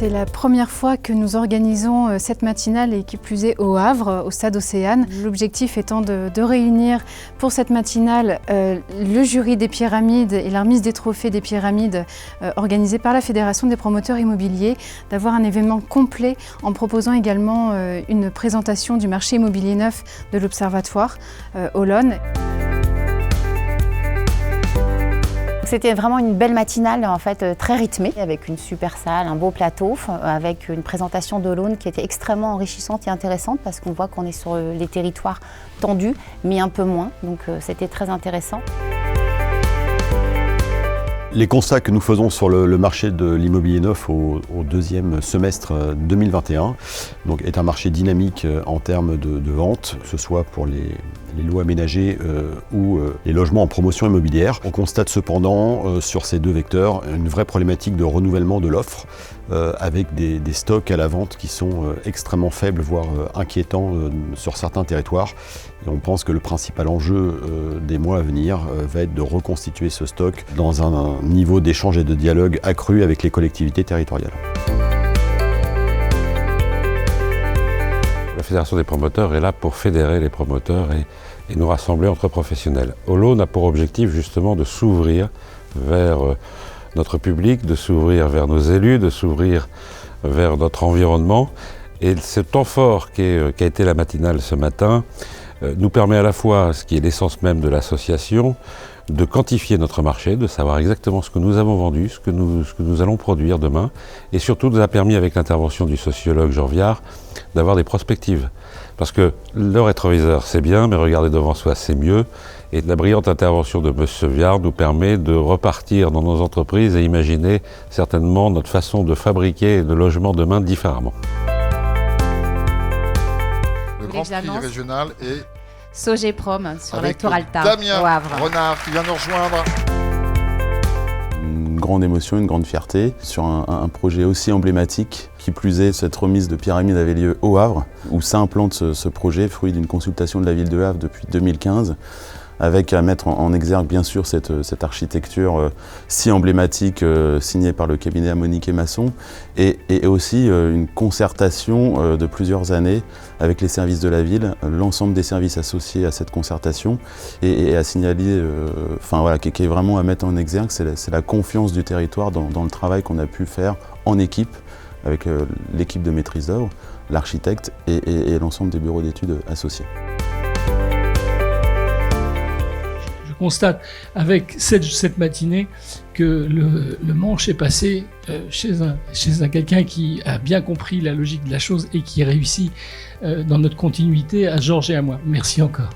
C'est la première fois que nous organisons cette matinale et qui plus est au Havre, au Stade Océane. L'objectif étant de réunir pour cette matinale le jury des pyramides et la remise des trophées des pyramides organisée par la Fédération des promoteurs immobiliers, d'avoir un événement complet en proposant également une présentation du marché immobilier neuf de l'Observatoire Olonne. C'était vraiment une belle matinale, en fait, très rythmée, avec une super salle, un beau plateau, avec une présentation de l'Aune qui était extrêmement enrichissante et intéressante parce qu'on voit qu'on est sur les territoires tendus, mais un peu moins, donc c'était très intéressant. Les constats que nous faisons sur le marché de l'immobilier neuf au deuxième semestre 2021 donc, est un marché dynamique en termes de vente, que ce soit pour les lots aménagés ou les logements en promotion immobilière. On constate cependant sur ces deux vecteurs une vraie problématique de renouvellement de l'offre avec des stocks à la vente qui sont extrêmement faibles, voire inquiétants sur certains territoires. Et on pense que le principal enjeu des mois à venir va être de reconstituer ce stock dans un niveau d'échange et de dialogue accru avec les collectivités territoriales. La Fédération des promoteurs est là pour fédérer les promoteurs et nous rassembler entre professionnels. Olonne a pour objectif justement de s'ouvrir vers notre public, de s'ouvrir vers nos élus, de s'ouvrir vers notre environnement. Et ce temps fort qu'a été la matinale ce matin nous permet à la fois, ce qui est l'essence même de l'association, de quantifier notre marché, de savoir exactement ce que nous avons vendu, ce que nous allons produire demain, et surtout nous a permis, avec l'intervention du sociologue Jean Viard, d'avoir des prospectives. Parce que le rétroviseur c'est bien, mais regarder devant soi c'est mieux, et la brillante intervention de M. Viard nous permet de repartir dans nos entreprises et imaginer certainement notre façon de fabriquer de logements demain différemment. Le Grand Prix régional et Sogeprom sur la Tour Alta Damien au Havre. Renard qui vient nous rejoindre. Une grande émotion, une grande fierté sur un projet aussi emblématique. Qui plus est, cette remise de pyramide avait lieu au Havre, où s'implante ce projet, fruit d'une consultation de la ville de Havre depuis 2015, avec à mettre en exergue bien sûr cette architecture si emblématique signée par le cabinet Amonique et Masson, et aussi une concertation de plusieurs années avec les services de la ville, l'ensemble des services associés à cette concertation, et à signaler, qui est vraiment à mettre en exergue, c'est la confiance du territoire dans le travail qu'on a pu faire en équipe, avec l'équipe de maîtrise d'œuvre, l'architecte et l'ensemble des bureaux d'études associés. Je constate avec cette matinée que le manche est passé chez quelqu'un qui a bien compris la logique de la chose et qui réussit dans notre continuité à Georges et à moi. Merci encore.